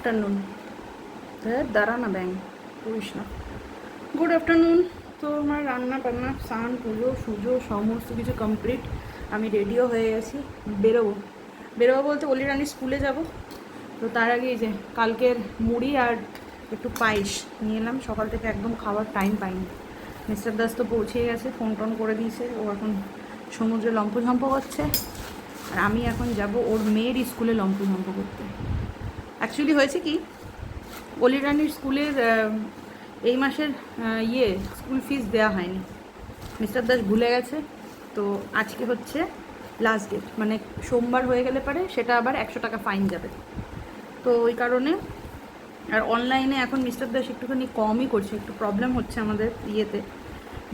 Afternoon. দাঁড়া না ব্যাং করিস না। Good afternoon. তো আমার রান্না বান্না স্নান পুজো সুজো সমস্ত কিছু কমপ্লিট। আমি রেডিও হয়ে গেছি, বেরোবো। বেরোবো বলতে অলি রানির স্কুলে যাব। তো তার আগে এই যে কালকের মুড়ি আর একটু পায়েস নিয়ে এলাম। সকাল থেকে একদম খাওয়ার টাইম পাইনি। মিস্টার দাস তো পৌঁছে গেছে, ফোন টোন করে দিয়েছে। ও এখন সমুদ্রে লম্পঝম্প করছে, আর আমি এখন যাব ওর মেয়ের স্কুলে লম্পঝম্প করতে। অ্যাকচুয়ালি হয়েছে কি, অলি রানির স্কুলের এই মাসের স্কুল ফিস দেওয়া হয়নি। মিস্টার দাস ভুলে গেছে। তো আজকে হচ্ছে লাস্ট ডেট, মানে সোমবার হয়ে গেলে পারে সেটা আবার 100 টাকা ফাইন যাবে। তো ওই কারণে, আর অনলাইনে এখন মিস্টার দাস একটুখানি কমই করছে, একটু প্রবলেম হচ্ছে আমাদের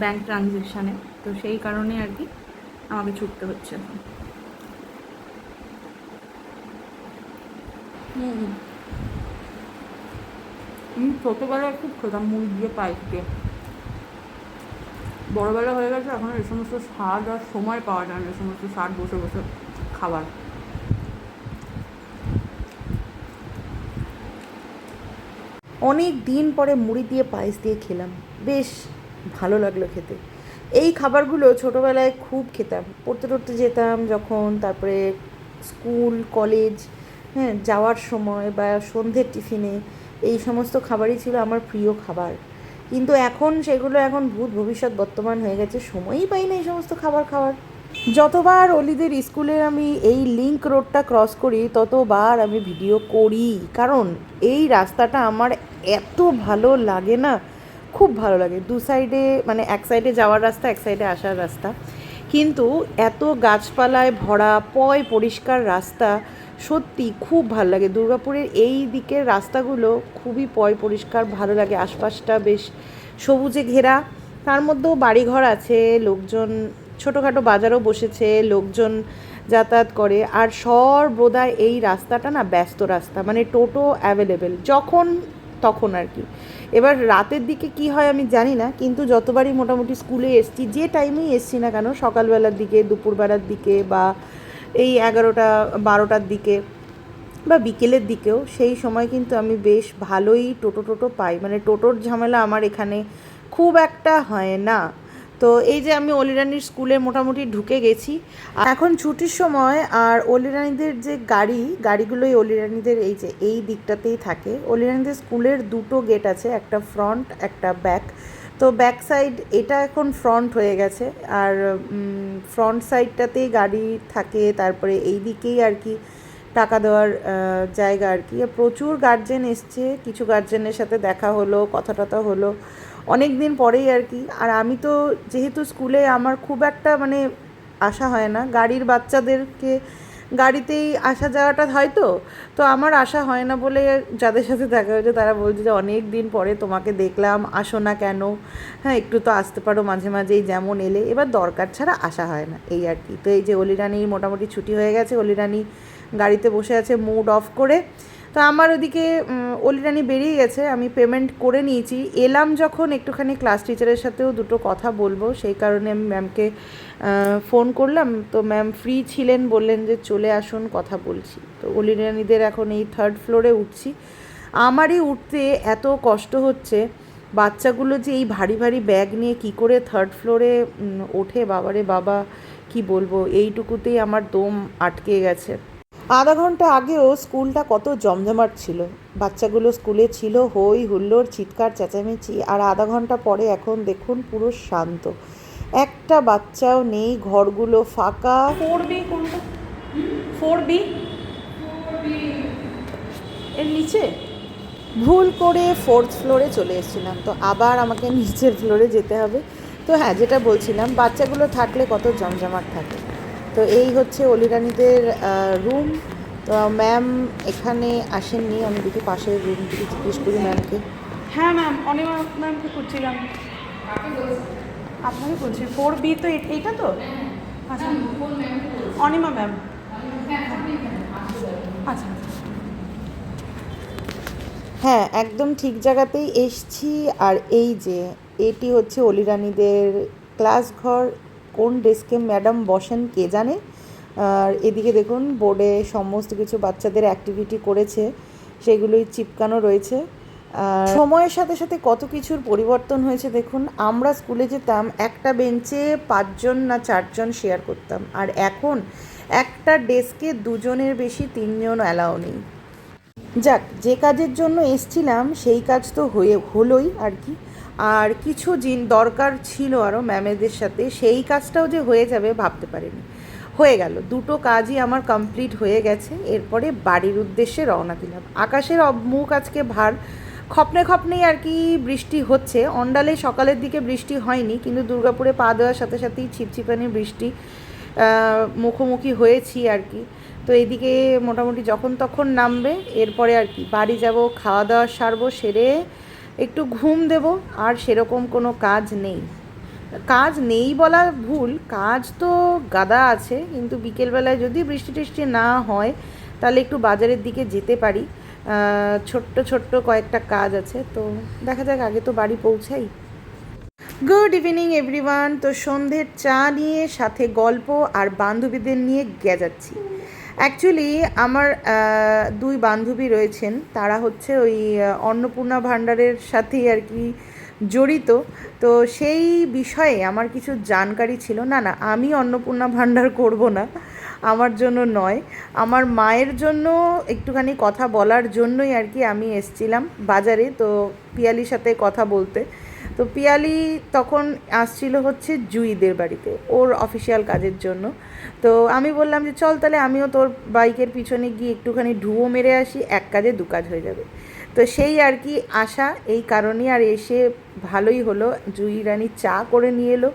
ব্যাঙ্ক ট্রানজ্যাকশানে। তো সেই কারণে আর কি আমাকে ছুটতে হচ্ছে এখন। ছোটোবেলায় খুব খেতাম মুড়ি দিয়ে পায়েস দিয়ে। বড়োবেলা হয়ে গেছে, এখন এই সমস্ত স্বাদ আর সময় পাওয়া যায় না, এই সমস্ত স্বাদ বসে বসে খাবার। অনেক দিন পরে মুড়ি দিয়ে পায়েস দিয়ে খেলাম, বেশ ভালো লাগলো খেতে। এই খাবারগুলো ছোটোবেলায় খুব খেতাম, পড়তে টড়তে যেতাম যখন, তারপরে স্কুল কলেজ যাওয়ার সময় বা সন্ধ্যের টিফিনে এই সমস্ত খাবারই ছিল আমার প্রিয় খাবার। কিন্তু এখন সেগুলো এখন ভূত ভবিষ্যৎ বর্তমান হয়ে গেছে, সময়ই পাই না এই সমস্ত খাবার খাওয়ার। যতবার অলিদের স্কুলের আমি এই লিংক রোডটা ক্রস করি ততবার আমি ভিডিও করি, কারণ এই রাস্তাটা আমার এত ভালো লাগে না, খুব ভালো লাগে। দু সাইডে, মানে এক সাইডে যাওয়ার রাস্তা, এক সাইডে আসার রাস্তা, কিন্তু এত গাছপালায় ভরা পরিষ্কার রাস্তা, সত্যি খুব ভালো লাগে। দুর্গাপুরের এই দিকের রাস্তাগুলো খুবই পরিষ্কার, ভালো লাগে। আশপাশটা বেশ সবুজে ঘেরা, তার মধ্যেও বাড়িঘর আছে, লোকজন, ছোটোখাটো বাজারও বসেছে, লোকজন যাতায়াত করে। আর সর্বদা এই রাস্তাটা না ব্যস্ত রাস্তা, মানে টোটো অ্যাভেলেবেল যখন তখন আর কি। এবার রাতের দিকে কি হয় আমি জানি না, কিন্তু যতবারই মোটামুটি স্কুলে এসছি, যে টাইমেই এসছি না কেন, সকালবেলার দিকে, দুপুরবেলার দিকে, বা এই 11টা 12টার দিকে, বা বিকেলের দিকেও, সেই সময় কিন্তু আমি বেশ ভালোই টোটো পাই, মানে টোটোর ঝামেলা আমার এখানে খুব একটা হয় না। তো এই যে আমি অলিরানির স্কুলে মোটামুটি ঢুকে গেছি এখন ছুটির সময়। আর অলিরানিদের যে গাড়িগুলোই অলিরানিদের এই দিকটাতেই থাকে। অলিরানিদের স্কুলের দুটো গেট আছে, একটা ফ্রন্ট একটা ব্যাক। তো ব্যাক সাইড এটা এখন ফ্রন্ট হয়ে গেছে, আর ফ্রন্ট সাইডটাতেই গাড়ি থাকে। তারপরে এই দিকেই আর কি টাকা দেওয়ার জায়গা আর কি। প্রচুর গার্জেন এসছে, কিছু গার্জেনের সাথে দেখা হলো, কথা টথা হলো অনেক দিন পরেই আর কি। আর আমি তো যেহেতু স্কুলে আমার খুব একটা মানে আসা হয় না, গাড়ির বাচ্চাদেরকে গাড়িতেই আসা যাওয়াটা হয়, তো আমার আসা হয় না বলে যাদের সাথে দেখা হয়েছে তারা বলছে যে অনেক দিন পরে তোমাকে দেখলাম, আসো না কেন? হ্যাঁ, একটু তো আসতে পারো মাঝে মাঝেই, যেমন এলে। এবার দরকার ছাড়া আসা হয় না, এই আর কি। তো এই যে অলিরানির মোটামুটি ছুটি হয়ে গেছে, অলিরানি গাড়িতে বসে আছে মুড অফ করে। তো আমার ওদিকে অলিরানি বেরিয়ে গেছে, আমি পেমেন্ট করে নিয়েছি। এলাম যখন একটুখানি ক্লাস টিচারের সাথেও দুটো কথা বলবো, সেই কারণে আমি ম্যামকে ফোন করলাম। তো ম্যাম ফ্রি ছিলেন, বললেন যে চলে আসুন, কথা বলছি। তো অলিরানিদের এখন এই 3rd ফ্লোরে উঠছি। আমারই উঠতে এত কষ্ট হচ্ছে, বাচ্চাগুলো যে এই ভারী ভারী ব্যাগ নিয়ে কি করে 3rd ফ্লোরে ওঠে, বাবারে বাবা, কি বলবো, এইটুকুতেই আমার দম আটকে গেছে। আধা ঘন্টা আগেও স্কুলটা কত জমজমাট ছিল, বাচ্চাগুলো স্কুলে ছিল, হই হুল্লোড়, চিৎকার চেঁচামেচি। আর আধা ঘন্টা পরে এখন দেখুন পুরো শান্ত, একটা বাচ্চাও নেই, ঘরগুলো ফাঁকা। 4B কোনটা? 4B এর নিচে। ভুল করে 4th ফ্লোরে চলে এসেছিলাম, তো আবার আমাকে নিচের ফ্লোরে যেতে হবে। তো হ্যাঁ, যেটা বলছিলাম, বাচ্চাগুলো থাকলে কত জমজমাট থাকে। তো এই হচ্ছে অলিরানিদের রুম। তো ম্যাম এখানে আসেননি, আমি দেখি পাশের রুম থেকে জিজ্ঞেস করি ম্যামকে। হ্যাঁ ম্যাম, অনিমা ম্যামকে করছিলাম। আপনাকে বলছি 4B তো এইটা তো। আচ্ছা, অনিমা ম্যাম। আচ্ছা, হ্যাঁ, একদম ঠিক জায়গাতেই এসছি। আর এই যে এটি হচ্ছে অলিরানিদের ক্লাস ঘর। কোন ডেস্কে ম্যাডাম বসেন কে জানে। আর এদিকে দেখুন বোর্ডে সমস্ত কিছু বাচ্চাদের অ্যাক্টিভিটি করেছে, সেগুলোই চিপকানো রয়েছে। আর সময়ের সাথে সাথে কত কিছুর পরিবর্তন হয়েছে দেখুন। আমরা স্কুলে যেতাম একটা বেঞ্চে 5 জন না 4 জন শেয়ার করতাম, আর এখন একটা ডেস্কে 2 জনের বেশি 3 জন অ্যালাউ নেই। যাক, যে কাজের জন্য এসছিলাম সেই কাজ তো হলোই আর কি। আর কিছু দরকার ছিল আরও ম্যামেদের সাথে, সেই কাজটাও যে হয়ে যাবে ভাবতে পারিনি। হয়ে গেল, দুটো কাজই আমার কমপ্লিট হয়ে গেছে। এরপরে বাড়ির উদ্দেশ্যে রওনা দিলাম। আকাশের মুখ আজকে ভার, খপনে খপনেই আর কি বৃষ্টি হচ্ছে। অন্ডালে সকালের দিকে বৃষ্টি হয়নি, কিন্তু দুর্গাপুরে পা দেওয়ার সাথে সাথেই ছিপছিপানি বৃষ্টি মুখোমুখি হয়েছি আর কি। তো এইদিকে মোটামুটি যখন তখন নামবে। এরপরে আর কি বাড়ি যাব, খাওয়া দাওয়া সারবো, সেরে একটু ঘুম দেব। আর সেরকম কোনো কাজ নেই। কাজ নেই বলা ভুল, কাজ তো গাদা আছে, কিন্তু বিকেলবেলায় যদি বৃষ্টি টিষ্টি না হয় তাহলে একটু বাজারের দিকে যেতে পারি। ছোট্ট ছোট্ট কয়েকটা কাজ আছে, তো দেখা যাক, আগে তো বাড়ি পৌঁছাই। Good evening everyone. তো সন্ধ্যের চা নিয়ে সাথে গল্প আর বান্ধবীদের নিয়ে যাচ্ছি। অ্যাকচুয়ালি আমার 2 বান্ধবী রয়েছেন, তারা হচ্ছে ওই অন্নপূর্ণা ভাণ্ডারের সাথেই আর কি জড়িত। তো সেই বিষয়ে আমার কিছু জানকারি ছিল। না, আমি অন্নপূর্ণা ভাণ্ডার করব না, আমার জন্য নয়, আমার মায়ের জন্য একটুখানি কথা বলার জন্যই আর কি আমি এসছিলাম বাজারে। তো পিয়ালির সাথে কথা বলতে, তো পিয়ালি তখন আসছিল হচ্ছে জুইদের বাড়িতে ওর অফিসিয়াল কাজের জন্য। তো আমি বললাম যে চল তাহলে আমিও তোর বাইকের পিছনে গিয়ে একটুখানি ঢুয়ো মেরে আসি, এক কাজে 2 কাজ হয়ে যাবে। তো সেই আর কি আশা, এই কারণেই আর এসে ভালোই হলো। জুই রানী চা করে নিয়ে এলো,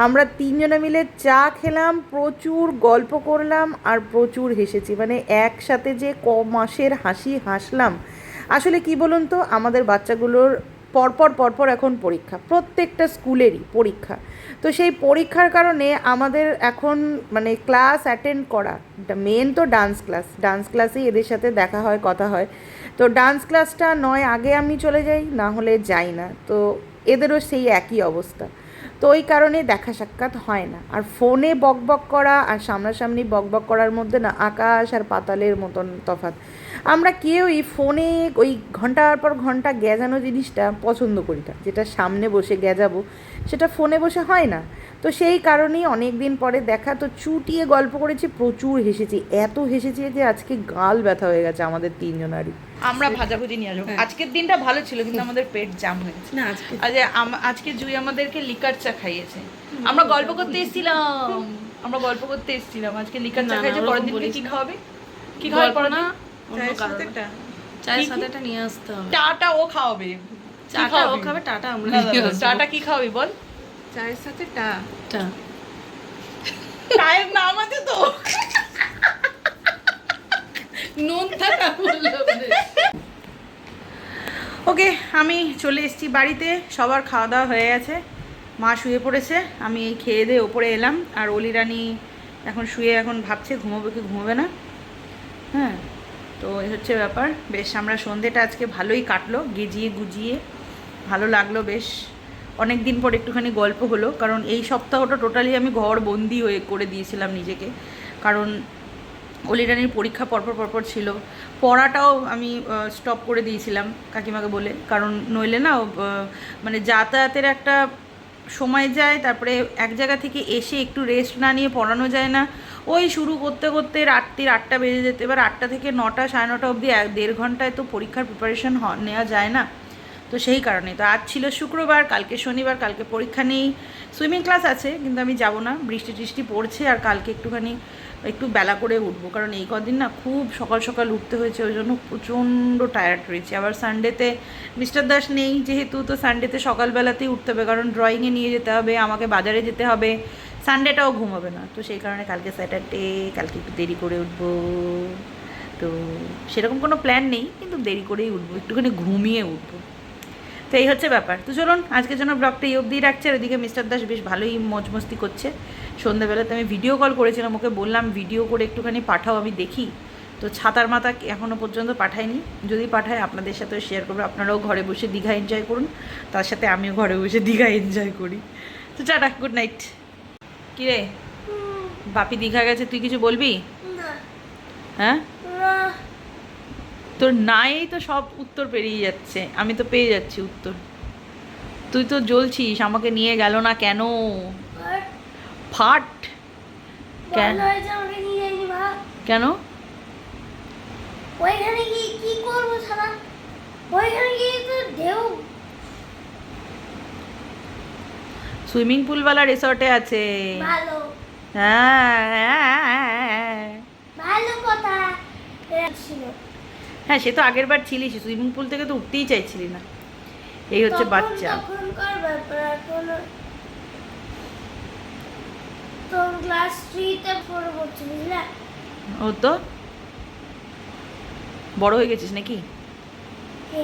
আমরা 3 জনে মিলে চা খেলাম, প্রচুর গল্প করলাম আর প্রচুর হেসেছি। মানে একসাথে যে মাসের হাসি হাসলাম। আসলে কি বলুন তো, আমাদের বাচ্চাগুলোর পরপর এখন পরীক্ষা, প্রত্যেকটা স্কুলেরই পরীক্ষা। তো সেই পরীক্ষার কারণে আমাদের এখন মানে ক্লাস অ্যাটেন্ড করা, মেন তো ডান্স ক্লাসেই এদের সাথে দেখা হয়, কথা হয়। তো ডান্স ক্লাসটা নয় আগে আমি চলে যাই, না হলে যাই না। তো এদেরও সেই একই অবস্থা। তো ওই কারণে দেখা সাক্ষাৎ হয় না। আর ফোনে বকবক করা আর সামনাসামনি বকবক করার মধ্যে না আকাশ আর পাতালের মতন তফাৎ। আমরা কেউই ফোনে ওই ঘন্টার পর ঘন্টা গেজানো জিনিসটা পছন্দ করি না, যেটা সামনে বসে গেজাবো সেটা ফোনে বসে হয় না। তো সেই কারণেই অনেক দিন পরে দেখা, তো চুটিয়ে গল্প করেছি, প্রচুর হেসেছি, এত হেসেছি যে আজকে গাল ব্যথা হয়ে গেছে আমাদের 3 জনারই। আমরা ভাজাভুজি নিয়ে আসবো। আজকের দিনটা ভালো ছিল, কিন্তু আমাদের পেট জাম হয়েছে না আজকে। আজকে জুই আমাদেরকে লিকার চা খাইয়েছে। আমরা গল্প করতে এসেছিলাম, আজকে লিকার চা খাইয়েছে। পরের দিনকে কি খাওয়াবে? কি খাওয়াবে পরের দিন? চায়ের সাথে এটা নিয়ে আসতে হবে। চাটা ও খাওয়াবে, চাটা ও খাবে, টাটা আমরা নিয়ে আসবো। চাটা কি খাওয়াবি বল? চায়ের সাথে চায়ের নাম আছে তো, নুন থাকা বললো। ওকে, আমি চলে এসেছি বাড়িতে, সবার খাওয়া দাওয়া হয়ে গেছে, মা শুয়ে পড়েছে, আমি এই খেয়ে দিয়ে ওপরে এলাম। আর অলি রানী এখন শুয়ে এখন ভাবছে ঘুমোবে কি ঘুমোবে না। হ্যাঁ, তো এই হচ্ছে ব্যাপার। বেশ, আমরা সন্ধ্যেটা আজকে ভালোই কাটলো, গেজিয়ে গুজিয়ে ভালো লাগলো বেশ। অনেক দিন পর একটুখানি গল্প হলো, কারণ এই সপ্তাহটা টোটালি আমি ঘর বন্দি হয়ে করে দিয়েছিলাম নিজেকে। কারণ অলি রানীর পরীক্ষা পরপর ছিল, পড়াটাও আমি স্টপ করে দিয়েছিলাম কাকিমাকে বলে, কারণ নইলে না মানে যাতায়াতের একটা সময় যায়, তারপরে এক জায়গা থেকে এসে একটু রেস্ট না নিয়ে পড়ানো যায় না। ওই শুরু করতে করতে রাত্রির 8টা বেজে যেতে, এবার 8টা থেকে 9টা 9:30 অবধি 1.5 ঘন্টায় তো পরীক্ষার প্রিপারেশন নেওয়া যায় না। তো সেই কারণে তো আজ ছিল শুক্রবার, কালকে শনিবার, কালকে পরীক্ষা নেই। সুইমিং ক্লাস আছে, কিন্তু আমি যাব না, বৃষ্টি টিষ্টি পড়ছে। আর কালকে একটু বেলা করে উঠবো, কারণ এই কদিন না খুব সকাল সকাল উঠতে হয়েছে, ওই জন্য প্রচণ্ড টায়ার্ড রয়েছে। আবার সানডেতে মিস্টার দাস নেই যেহেতু, তো সানডেতে সকালবেলাতেই উঠতে হবে, কারণ ড্রয়িংয়ে নিয়ে যেতে হবে, আমাকে বাজারে যেতে হবে, সানডেটাও ঘুম হবে না। তো সেই কারণে কালকে স্যাটারডে, কালকে একটু দেরি করে উঠবো। তো সেরকম কোনো প্ল্যান নেই, কিন্তু দেরি করেই উঠবো, একটুখানি ঘুমিয়ে উঠবো। তো এই হচ্ছে ব্যাপার। তো চলুন আজকের জন্য ব্লগটা এই অবধি রাখছে। আর ওইদিকে মিস্টার দাস বেশ ভালোই মজমস্তি করছে। সন্ধ্যাবেলাতে আমি ভিডিও কল করেছিলাম, ওকে বললাম ভিডিও করে একটুখানি পাঠাও, আমি দেখি। তো ছাতার মাথা এখনও পর্যন্ত পাঠায়নি, যদি পাঠায় আপনাদের সাথেও শেয়ার করবো। আপনারাও ঘরে বসে দীঘা এনজয় করুন, তার সাথে আমিও ঘরে বসে দীঘা এনজয় করি। তো টাটা, গুড নাইট। কিরে বাপি দীঘা গেছে, তুই কিছু বলবি? হ্যাঁ, তোর নাই তো সব উত্তর পেরিয়ে যাচ্ছে, আমি তো পেয়ে যাচ্ছি উত্তর। তুই তো জ্বলছিস, আমাকে নিয়ে গেল না কেন? আর ফাট। কেন? বলা হয়েছে আমাকে নিয়ে যায়নি ভাব। কেন? ওইখানে গিয়ে কি করবো সারা? ওইখানে গিয়ে তো ঢেউ। সুইমিং পুলওয়ালা রিসর্টে আছে। ভালো হ্যাঁ ভালো কথা ছিল। হ্যাঁ, সে তো আগের বার ছিলিস, সুইমিং পুল থেকে তো উঠতেই চাইছিলি না। এই হচ্ছে বাচ্চা। তখনকার ব্যাপার। এখন তো ক্লাস 3-তে পড়ছি বুঝলা। ও তো বড় হয়ে গেছিস নাকি? কে?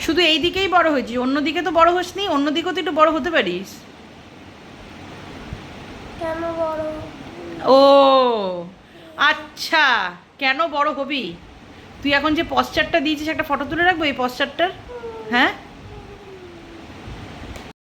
শুধু এই দিকেই বড় হয়েছিস, অন্যদিকে তো বড় হোসনি? অন্যদিকেও তো একটু বড় হতে পারিস। কেন বড়? ও আচ্ছা, কেন বড় হবি? তুই এখন যে পশ্চারটা দিয়েছিস, একটা ফটো তুলে রাখবো এই পশ্চারটার। হ্যাঁ,